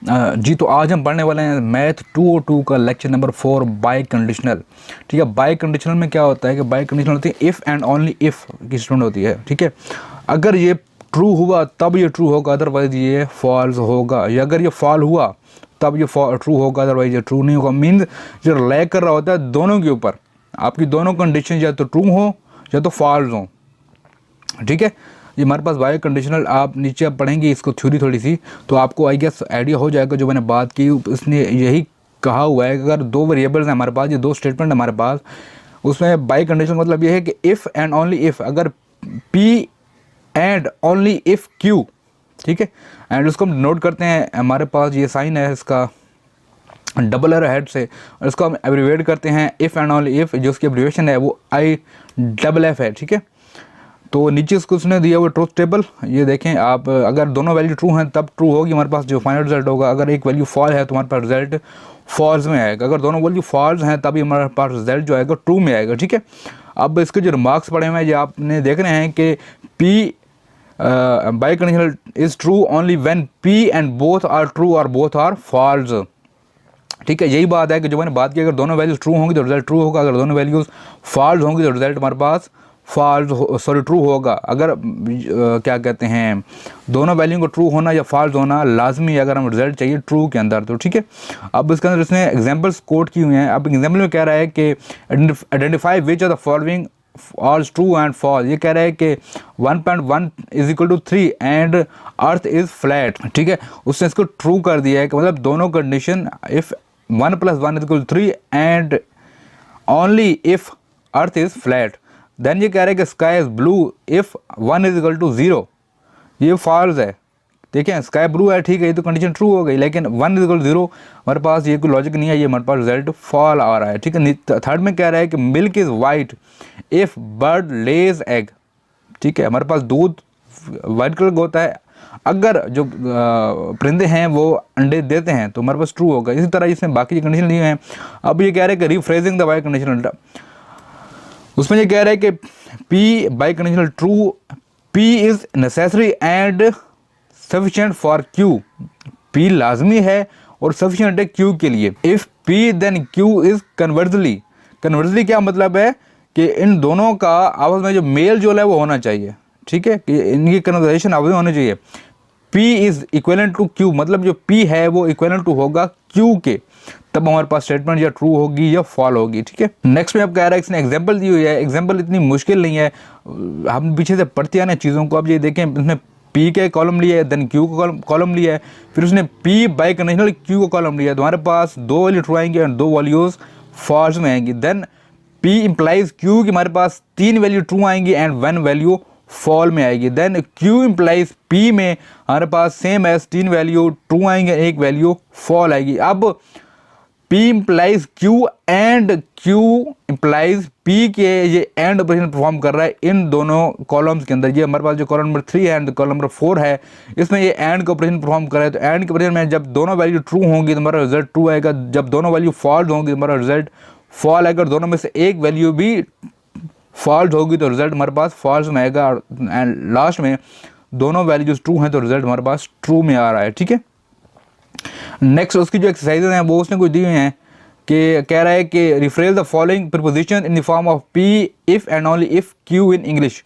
जी तो आज हम पढ़ने वाले हैं मैथ 202 का लेक्चर नंबर 4 बाई कंडीशनल। ठीक है, बाई कंडीशनल में क्या होता है कि बाई कंडीशनल होती है इफ़ एंड ओनली इफ़ की स्टेटमेंट होती है। ठीक है, अगर ये ट्रू हुआ तब ये ट्रू होगा, अदरवाइज ये फॉल्स होगा। या अगर ये फॉल हुआ तब ये ट्रू होगा, अदरवाइज ये ट्रू नहीं होगा। मीन्स जो रिलाई कर रहा होता है दोनों के ऊपर, आपकी दोनों कंडीशन या तो ट्रू हो या तो फॉल्स हो। ठीक है, ये हमारे पास बायो कंडीशनल, आप नीचे आप पढ़ेंगे इसको थ्योरी थोड़ी सी, तो आपको आई गेस आइडिया हो जाएगा। जो मैंने बात की उसने यही कहा हुआ है कि अगर दो वेरिएबल्स हैं हमारे पास, ये दो स्टेटमेंट हमारे पास, उसमें बाई कंडीशनल मतलब ये है कि इफ़ एंड ओनली इफ़, अगर P and only if Q. ठीक है, एंड उसको हम नोट करते हैं, हमारे पास ये साइन है इसका डबल एरो हेड से, और इसको हम एब्रीवेट करते हैं इफ़ एंड ओनली इफ़, जो उसकी एब्रीवेशन है वो IFF है। ठीक है, तो नीचे इसको उसने दिया हुआ ट्रूथ टेबल, ये देखें आप, अगर दोनों वैल्यू ट्रू हैं तब ट्रू होगी हमारे पास जो फाइनल रिजल्ट होगा। अगर एक वैल्यू फॉल है तो हमारे पास रिजल्ट फॉल्स में आएगा। अगर दोनों वैल्यू फॉल्स हैं तभी हमारे पास रिजल्ट जो आएगा ट्रू में आएगा। ठीक है, अब इसके जो रिमार्क्स पढ़े हुए हैं ये आपने देख रहे हैं कि P by conditional is true only when P and both are true और बोथ आर फॉल्स। ठीक है, यही बात है कि जो मैंने बात की, अगर दोनों वैल्यूज ट्रू होंगी तो रिजल्ट ट्रू होगा, अगर दोनों वैल्यूज फॉल्स होंगी तो रिजल्ट हमारे पास ट्रू होगा। अगर क्या कहते हैं, दोनों वैल्यू को ट्रू होना या फॉल्स होना लाजमी है अगर हम रिजल्ट चाहिए ट्रू के अंदर। तो ठीक है, अब इसके अंदर इसने एग्जांपल्स कोट की हुई हैं। अब एग्जांपल में कह रहा है कि identify which of the following all true and false. ये कह रहा है कि 1.1 is equal to 3 and earth is flat. ठीक है, उसने इसको ट्रू कर दिया है कि मतलब दोनों condition, if 1 + 1 is equal to 3 and only if earth is flat. Then ये कह रहा है कि sky is blue if 1 is equal to 0। ये फॉल्स है। देखें, स्काई ब्लू है, ठीक है, ये तो कंडीशन ट्रू हो गई, लेकिन 1 इज इक्वल टू 0 हमारे पास ये कोई लॉजिक नहीं है, ये हमारे पास रिजल्ट फॉल आ रहा है। ठीक है, थर्ड में कह रहा है कि milk is white if bird lays egg. ठीक है, हमारे पास दूध वाइट कलर का होता है अगर जो परिंदे हैं वो अंडे देते हैं, तो हमारे पास ट्रू होगा। इसी तरह इसमें बाकी कंडीशन नहीं है। अब ये कह रहे हैं कि रिफ्रेजिंग द बाई कंडीशनल, उसमें ये कह रहा है कि P by conditional true, P is necessary and sufficient for Q. P लाजमी है और सफिशिएंट है क्यू के लिए। If P then Q is conversely. Conversely क्या मतलब है कि इन दोनों का आपस में जो मेल जोल है वो होना चाहिए। ठीक है, कि इनकी कन्वर्जेशन आपस में होनी चाहिए। P is equivalent to Q, मतलब जो P है वो इक्वलेंट टू होगा Q के, तब हमारे पास स्टेटमेंट या ट्रू होगी या फॉल होगी। ठीक है, नेक्स्ट में अब कह रहा है, इसने एग्जांपल दी हुई है। एग्जांपल इतनी मुश्किल नहीं है, हम पीछे से पढ़ते आने चीज़ों को। अब ये देखें, उसने P के कॉलम लिया है, देन Q का कॉलम लिया है, फिर उसने P बाई कंडीशनल Q का कॉलम लिया है, तो हमारे पास दो वैल्यू ट्रू आएंगे और दो वैल्यूज फॉल्स में आएंगी। देन P इंप्लाइज Q की हमारे पास 3 वैल्यू ट्रू आएंगी एंड 1 वैल्यू फॉल में आएगी। देन Q इंप्लाइज P में हमारे पास सेम एज 3 वैल्यू ट्रू आएंगे, 1 वैल्यू फॉल आएगी। अब P implies Q and Q implies P के ये एंड ऑपरेशन परफॉर्म कर रहा है इन दोनों कॉलम्स के अंदर। ये हमारे पास जो कॉलम नंबर 3 है एंड कॉलम नंबर 4 है, इसमें ये एंड का ऑपरेशन परफॉर्म कर रहा है। तो एंड के ऑपरेशन में जब दोनों वैल्यू ट्रू होंगी तो हमारा रिजल्ट ट्रू आएगा, जब दोनों वैल्यू फॉल्स होंगी तो हमारा रिजल्ट फॉल आएगा, दोनों में से एक वैल्यू भी फॉल्स होगी तो रिजल्ट हमारे पास फॉल्स में आएगा, एंड लास्ट में दोनों वैल्यूज ट्रू हैं तो रिजल्ट हमारे पास ट्रू में आ रहा है। ठीक है, नेक्स्ट उसकी जो एक्सरसाइजेज हैं वो उसने कुछ दी हुई हैं कि कह रहा है कि rephrase the following preposition in the form of P if and only if Q in English.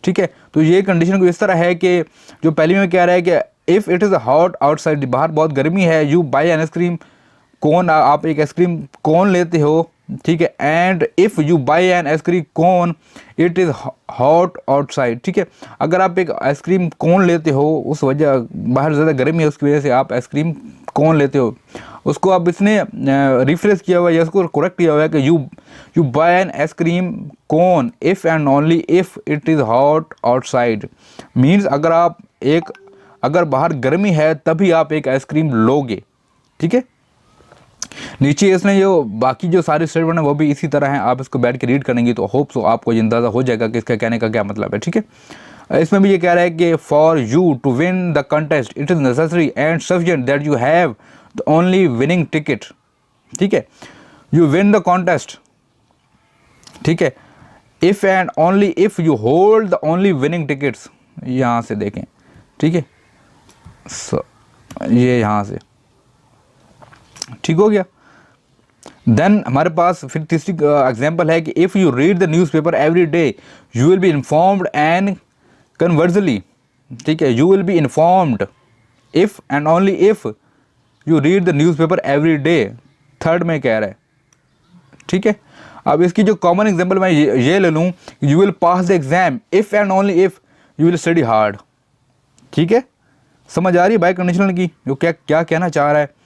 ठीक है, तो ये कंडीशन कुछ इस तरह है कि जो पहली में कह रहा है कि if it is hot outside, बाहर बहुत गर्मी है, यू बाई एन आइसक्रीम कोन, आप एक आइसक्रीम कोन लेते हो। ठीक है, and if you by N ice cream cone it is hot outside. ठीक है, अगर आप एक आइसक्रीम कोन लेते हो, उस वजह बाहर ज़्यादा गर्मी है उसकी वजह से आप आइसक्रीम कोन लेते हो, उसको अब इसने रिफ्रेश किया हुआ है या उसको करेक्ट किया हुआ है कि you buy an ice cream cone if and only if it is hot outside. Means अगर बाहर गर्मी है तभी आप एक आइसक्रीम लोगे। ठीक है, नीचे इसने जो बाकी जो सारे स्टेटमेंट है वो भी इसी तरह हैं, आप इसको बैठ के रीड करेंगे तो होप सो आपको ये अंदाज़ा हो जाएगा कि इसका कहने का क्या मतलब है। ठीक है, इसमें भी ये कह रहा है कि for you to win the contest it is necessary and sufficient that you have the only winning ticket. ठीक है, यू विन द कॉन्टेस्ट। ठीक है, if and only if you hold the only winning tickets. यहाँ से देखें, ठीक है, ये यहाँ से ठीक हो गया। देन हमारे पास फिर तीसरी एग्जांपल है कि if you read the newspaper every day you will be informed and conversely, ठीक है, you will be informed if and only if you read the newspaper every day, third में कह रहा है, ठीक है। अब इसकी जो कॉमन एग्जांपल मैं ये ले लूँ, you will pass the exam if and only if you will study hard, ठीक है। समझ आ रही है बाय कंडीशनल की जो क्या क्या कहना चाह रहा है।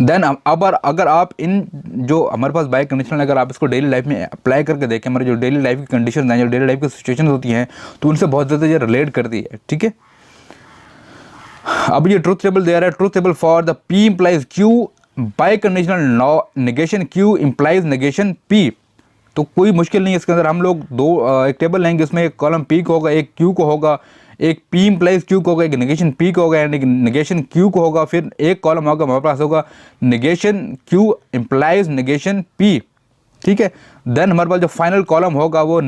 देन अब अगर आप इन जो हमारे पास बाय कंडीशनल, अगर आप इसको डेली लाइफ में अप्लाई करके देखें, हमारे जो डेली लाइफ की कंडीशन हैं, जो डेली लाइफ की सिचुएशन होती हैं, तो उनसे बहुत ज़्यादा ये रिलेट करती है, ठीक है। अब ये ट्रूथ टेबल दे रहा है, truth table for the P implies Q by conditional negation Q implies negation P. तो कोई मुश्किल नहीं है इसके अंदर, हम लोग एक टेबल लेंगे, उसमें एक कॉलम पी को होगा, एक क्यू को होगा, एक पी इम्प्लाइज क्यू को होगा, एक नेगेशन पी को होगा एंड एक नेगेशन क्यू को होगा, फिर एक कॉलम होगा हमारे पास होगा negation Q implies negation P, ठीक है। देन हमारे पास जो फाइनल कॉलम होगा वो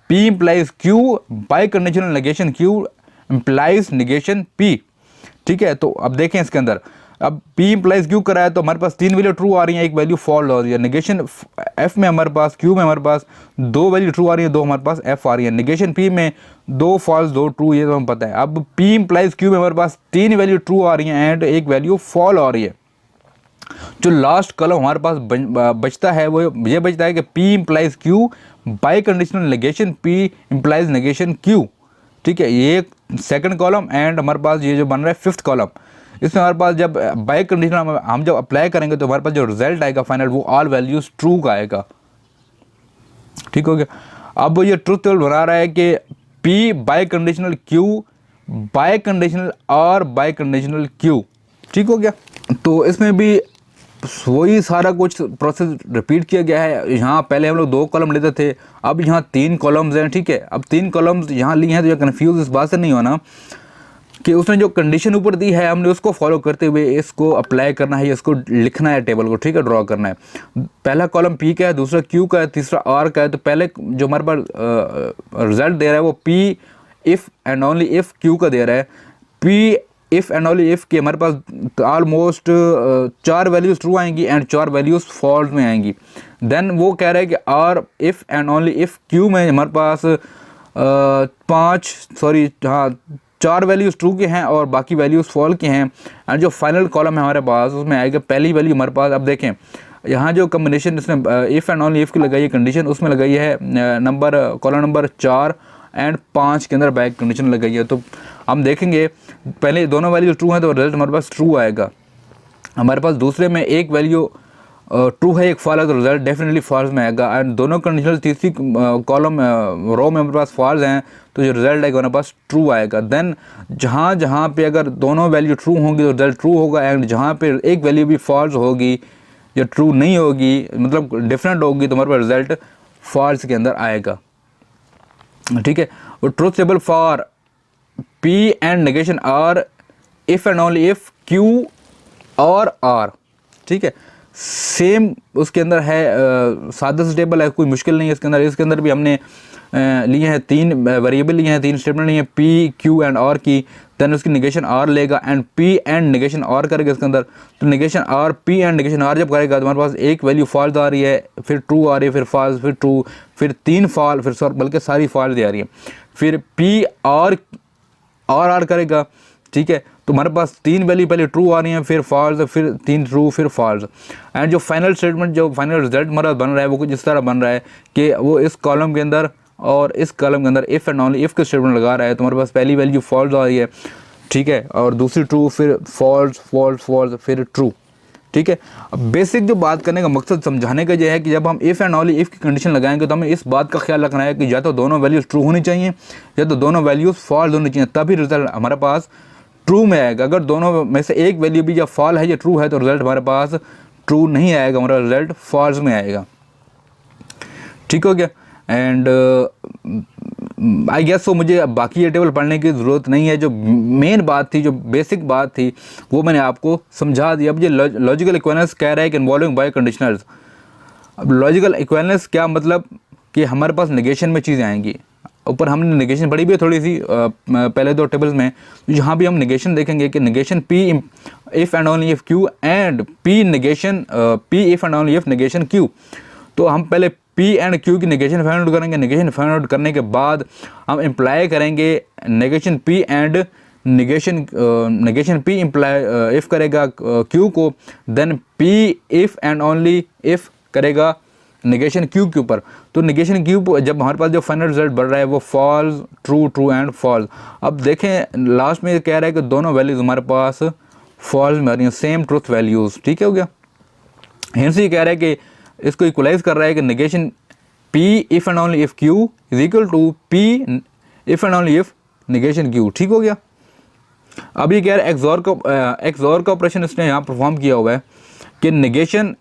P implies Q by conditional negation Q implies negation P, ठीक है। तो अब देखें इसके अंदर, अब P इम्प्लाइज क्यू कराया तो हमारे पास 3 वैल्यू ट्रू आ रही हैं, एक वैल्यू फॉल्स हो रही है। नेगेशन F में हमारे पास, Q में हमारे पास 2 वैल्यू ट्रू आ रही है, 2 हमारे पास F आ रही है। नेगेशन P में 2 फॉल्स 2 ट्रू, ये तो हमें पता है। अब P इम्प्लाइज Q में हमारे पास 3 वैल्यू ट्रू आ रही हैं एंड एक वैल्यू फॉल आ रही है। जो लास्ट कॉलम हमारे पास बचता है वो ये बचता है कि P implies Q bye conditional negation P implies negation Q, ठीक है। ये सेकंड कॉलम एंड हमारे पास ये जो बन रहा है फिफ्थ कॉलम, इसमें हमारे पास जब बाय कंडीशनल हम जब अप्लाई करेंगे तो हमारे पास जो रिजल्ट आएगा फाइनल वो ऑल वैल्यूज ट्रू का आएगा, ठीक हो गया। अब ये ट्रूथ टेबल बना रहा है कि P bye conditional Q bye conditional और बाय कंडीशनल Q, ठीक हो गया। तो इसमें भी वही सारा कुछ प्रोसेस रिपीट किया गया है। यहाँ पहले हम लोग 2 कॉलम लेते थे, अब यहाँ 3 कॉलम्स हैं, ठीक है। अब 3 कॉलम्स यहाँ लिए हैं तो ये कन्फ्यूज इस बात से नहीं होना कि उसने जो कंडीशन ऊपर दी है हमने उसको फॉलो करते हुए इसको अप्लाई करना है, इसको लिखना है टेबल को, ठीक है, ड्रॉ करना है। पहला कॉलम P का है, दूसरा Q का है, तीसरा R का है। तो पहले जो हमारे पास रिजल्ट दे रहा है वो P if and only if Q का दे रहा है। P if and only if के हमारे पास ऑलमोस्ट 4 वैल्यूज़ ट्रू आएंगी एंड 4 वैल्यूज़ फॉल्स में आएंगी। देन वो कह रहा है कि R if and only if Q में हमारे पास 4 वैल्यूज़ ट्रू के हैं और बाकी वैल्यूज़ फॉल के हैं। एंड जो फाइनल कॉलम है हमारे पास उसमें आएगा पहली वैल्यू हमारे पास। अब देखें यहाँ जो कम्बिनेशन इसने इफ़ एंड ओनली इफ़ की लगाई है कंडीशन, उसमें लगाई है कॉलम नंबर 4 एंड 5 के अंदर बैक कंडीशन लगाई है। तो हम देखेंगे पहले दोनों वैल्यू ट्रू हैं तो रिजल्ट हमारे पास ट्रू आएगा। हमारे पास दूसरे में एक वैल्यू ट्रू है एक फॉल्स है तो रिजल्ट डेफिनेटली फॉल्स में आएगा। एंड दोनों कंडीशनल तीसरी कॉलम रो में हमारे पास फॉल्स हैं तो जो रिजल्ट आएगा हमारे पास ट्रू आएगा। देन जहाँ जहाँ पे अगर दोनों वैल्यू ट्रू होंगी तो रिजल्ट ट्रू होगा एंड जहाँ पे एक वैल्यू भी फॉल्स होगी या ट्रू नहीं होगी, मतलब डिफरेंट होगी, तो हमारे पास रिजल्ट फॉल्स के अंदर आएगा, ठीक है। और truth table for P and negation R if and only if Q और R, ठीक है, सेम उसके अंदर है। सादा सा टेबल है, कोई मुश्किल नहीं है इसके अंदर। इसके अंदर भी हमने लिए हैं 3 वेरिएबल लिए हैं, 3 स्टेटमेंट लिए हैं P Q एंड R की। देन उसकी नेगेशन R लेगा and P and negation R करेगा इसके अंदर। तो negation R P and negation R जब करेगा तो हमारे पास एक वैल्यू फॉल्स आ रही है, फिर ट्रू आ रही है, फिर फॉल्स, फिर ट्रू, फिर 3 फॉल, फिर बल्कि सारी फॉल्स आ रही है। फिर P R करेगा, ठीक है। तो हमारे पास 3 वैल्यू पहले ट्रू आ रही हैं, फिर फॉल्स, फिर 3 ट्रू, फिर फॉल्स। एंड जो फाइनल स्टेटमेंट, जो फाइनल रिजल्ट हमारा बन रहा है वो कुछ इस तरह बन रहा है कि वो इस कॉलम के अंदर और इस कॉलम के अंदर इफ़ एंड ओनली इफ़ के स्टेटमेंट लगा रहा है। तो हमारे पास पहली वैल्यू फॉल्स आ रही है, ठीक है, और दूसरी ट्रू, फिर फॉल्स फॉल्स फॉल्स, फिर ट्रू, ठीक है। अब बेसिक जो बात करने का मकसद समझाने का ये है कि जब हम इफ़ एंड ओनली इफ़ की कंडीशन लगाएंगे तो हमें इस बात का ख्याल रखना है कि या तो दोनों वैल्यूज़ ट्रू होनी चाहिए या तो दोनों वैल्यूज़ फॉल्स होनी चाहिए, तभी रिजल्ट हमारे पास ट्रू में आएगा। अगर दोनों में से एक वैल्यू भी या फॉल है या ट्रू है तो रिजल्ट हमारे पास ट्रू नहीं आएगा, हमारा रिजल्ट फॉल्स में आएगा, ठीक हो गया। एंड आई गेस सो मुझे बाकी ये टेबल पढ़ने की ज़रूरत नहीं है। जो मेन बात थी, जो बेसिक बात थी वो मैंने आपको समझा दी। अब ये लॉजिकल इक्विवेलेंस कह रहा है कि इन्वॉल्विंग बाय कंडीशनल्स। अब लॉजिकल इक्विवेलेंस क्या मतलब कि हमारे पास नेगेशन में चीज़ें आएंगी। ऊपर हमने नेगेशन पढ़ी भी है थोड़ी सी पहले 2 टेबल्स में, जहाँ भी हम नेगेशन देखेंगे कि negation P if and only if Q and P negation P if and only if negation Q. तो हम पहले पी एंड क्यू की नेगेशन फाइंड आउट करेंगे। नेगेशन फाइंड आउट करने के बाद हम इम्प्लाई करेंगे negation P and negation P imply if करेगा क्यू को, then P if and only if करेगा नेगेशन क्यू के ऊपर। तो नेगेशन क्यू जब हमारे पास जो फाइनल रिजल्ट बढ़ रहा है वो false, true, true and false. अब देखें लास्ट में कह रहा है कि दोनों वैल्यूज़ हमारे पास फॉल्स में आ रही हैं, सेम ट्रुथ वैल्यूज़। ठीक है, हो गया। हिंस ये कह रहा है कि इसको इक्वलाइज कर रहा है कि negation P if and only if Q is equal to P if and only if negation Q. ठीक हो गया। अब ये कह रहा है एक्सॉर का ऑपरेशन इसने यहाँ परफॉर्म किया हुआ है कि negation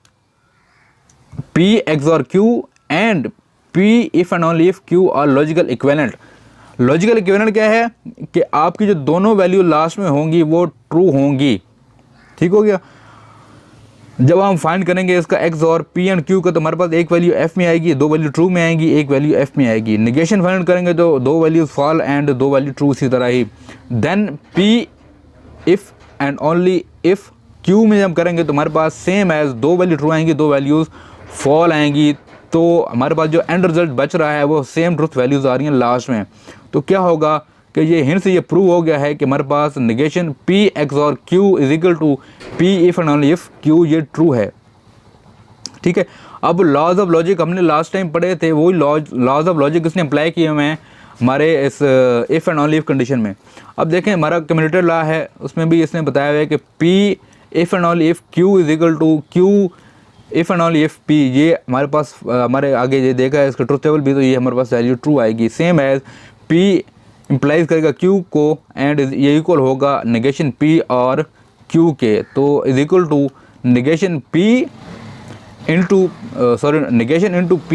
P XOR Q and P if and only if Q are logical equivalent. Logical equivalent क्या है कि आपकी जो दोनों वैल्यू लास्ट में होंगी वो ट्रू होंगी। ठीक हो गया। जब हम फाइंड करेंगे इसका XOR P एंड Q का, तो हमारे पास एक वैल्यू F में आएगी, दो वैल्यू ट्रू में आएंगी, एक वैल्यू F में आएगी। नेगेशन फाइंड करेंगे तो दो वैल्यूज फॉल एंड दो वैल्यू ट्रू, इसी तरह ही। Then P if and only if Q में जब करेंगे तो हमारे पास सेम एज दो वैल्यू ट्रू आएंगी, दो वैल्यूज़ फॉल आएंगी। तो हमारे पास जो एंड रिजल्ट बच रहा है वो सेम ट्रुथ वैल्यूज़ आ रही हैं लास्ट में। तो क्या होगा कि ये हिंट से ये प्रूव हो गया है कि हमारे पास negation P XOR Q is equal to P if and only if Q, ये ट्रू है। ठीक है। अब लॉज ऑफ लॉजिक हमने लास्ट टाइम पढ़े थे, वही लॉज ऑफ लॉजिक इसने अप्लाई किए हुए हैं हमारे इस if and only if condition में। अब देखें हमारा कम्यूटेटिव लॉ है, उसमें भी इसने बताया हुआ है कि P if and only if Q is equal to Q if and only if P। ये हमारे पास हमारे आगे ये देखा है इसका ट्रुथ टेबल भी, तो ये हमारे पास वैल्यू ट्रू आएगी। सेम एज P इम्प्लाइज करेगा Q को एंड ये इक्वल होगा नेगेशन P और Q के। तो is equal to negation P into negation into P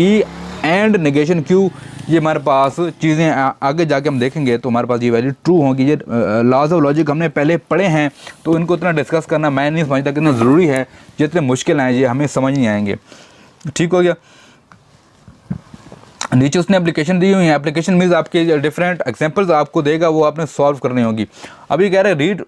and negation Q। ये हमारे पास चीज़ें आगे जाके हम देखेंगे तो हमारे पास ये वैल्यू ट्रू होगी। ये लॉज ऑफ लॉजिक हमने पहले पढ़े हैं, तो इनको इतना डिस्कस करना मैं नहीं समझता कितना ज़रूरी है। जितने मुश्किल हैं ये हमें समझ नहीं आएंगे। ठीक हो गया। नीचे उसने एप्लीकेशन दी हुई है। एप्लीकेशन मीन्स आपके डिफरेंट एग्जांपल्स आपको देगा, वो आपने सॉल्व करनी होगी। अभी कह रहे हैं रीड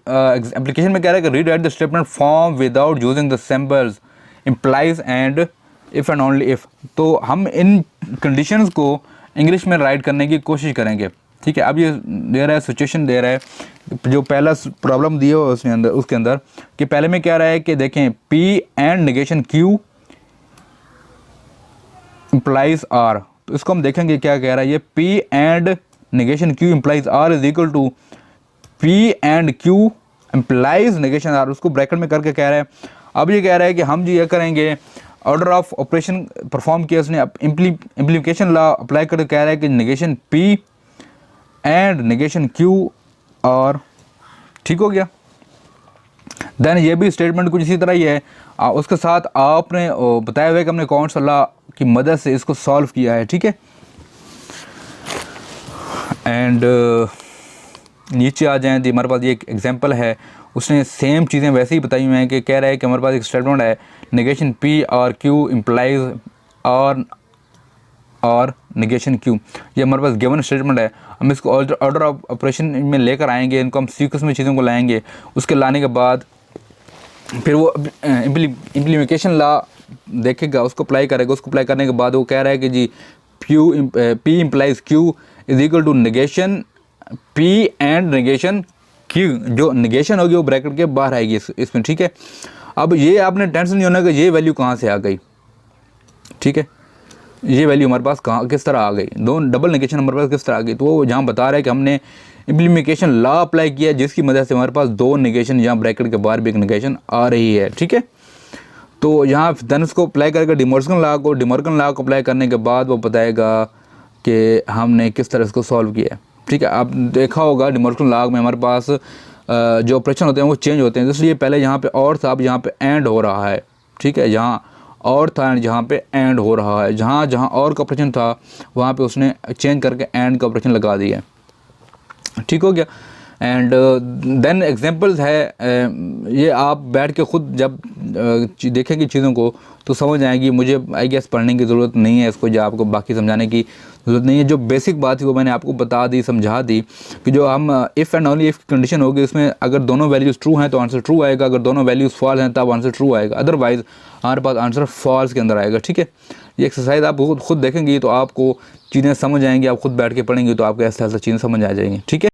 एप्लीकेशन में कह रहा है कि read at the statement form without using the symbols implies and if and only if. तो हम इन कंडीशंस को इंग्लिश में राइट करने की कोशिश करेंगे। ठीक है। अब ये दे रहा है सिचुएशन दे रहा है, जो पहला प्रॉब्लम दिया हो उसके अंदर कि पहले में क्या रहा है कि देखें P and negation Q implies R। तो इसको हम देखेंगे क्या कह रहा है। ये P and negation Q implies R is equal to P and Q implies negation R। उसको ब्रैकेट में करके कह रहा है। अब ये कह रहा है कि हम जो ये करेंगे ऑर्डर ऑफ ऑपरेशन परफॉर्म किया उसने, इम्प्लीकेशन लॉ अप्लाई करके कह रहा है कि negation P and negation Q और। ठीक हो गया। देन ये भी स्टेटमेंट कुछ इसी तरह ही है। उसके साथ आपने बताया हुआ है कि हमने कौन सा लॉ की मदद से इसको सॉल्व किया है। ठीक है। एंड नीचे आ जाएं तो हमारे पास ये एक एग्जांपल है, उसने सेम चीज़ें वैसे ही बताई हुई हैं कि कह रहा है कि हमारे पास एक स्टेटमेंट है नेगेशन P और Q इम्प्लाइज और नेगेशन Q। ये हमारे पास गिवन स्टेटमेंट है। हम इसको ऑर्डर ऑफ ऑपरेशन में लेकर आएंगे, इनको हम सीक्वेंस में चीज़ों को लाएंगे। उसके लाने के बाद फिर वो इम्प्लीमेंटेशन लॉ देखेगा, उसको अप्लाई करेगा। उसको अप्लाई करने के बाद वो कह रहा है कि जी P implies Q is equal to negation P and negation Q। जो नेगेशन होगी वो ब्रैकेट के बाहर आएगी इसमें। ठीक है। अब ये आपने टेंशन नहीं होना कि ये वैल्यू कहाँ से आ गई। ठीक है। ये वैल्यू हमारे पास कहाँ किस तरह आ गई, दो डबल नेगेशन हमारे पास किस तरह आ गई। तो वो जहाँ बता रहा है कि हमने इम्प्लीमेंटेशन लॉ अप्लाई किया जिसकी मदद से हमारे पास दो नेगेशन, यहाँ ब्रैकेट के बाहर भी एक नेगेशन आ रही है। ठीक है। तो यहाँ देन उसको अप्लाई करके डिमॉर्गन लॉ को अप्लाई करने के बाद वो बताएगा कि हमने किस तरह इसको सॉल्व किया है। ठीक है। आप देखा होगा डिमॉर्गन लॉ में हमारे पास जो ऑपरेशन होते हैं वो चेंज होते हैं। इसलिए पहले यहाँ पे और था, अब यहाँ पे एंड हो रहा है। ठीक है। यहाँ और था एंड जहाँ पे एंड हो रहा है। जहाँ जहाँ और का ऑपरेशन था वहाँ पे उसने चेंज करके एंड का ऑपरेशन लगा दिया। ठीक हो गया। एंड देन एग्जांपल्स है, ये आप बैठ के खुद जब देखेंगे चीज़ों को तो समझ आएगी। मुझे आई गेस पढ़ने की ज़रूरत नहीं है इसको, जो आपको बाकी समझाने की ज़रूरत नहीं है। जो बेसिक बात थी वो मैंने आपको बता दी, समझा दी कि जो हम if and only if condition होगी, उसमें अगर दोनों वैल्यूज़ ट्रू हैं तो आंसर ट्रू आएगा, अगर दोनों वैल्यूज़ फॉल्स हैं तब आंसर ट्रू आएगा, अदरवाइज़ हमारे पास आंसर फॉल्स के अंदर आएगा। ठीक है, ये एक्सरसाइज आप खुद देखेंगी तो आपको चीज़ें समझ आएंगी, आप खुद बैठ के पढ़ेंगे तो आपको ऐसा ऐसा चीज़ें समझ आ जाएंगी। ठीक है।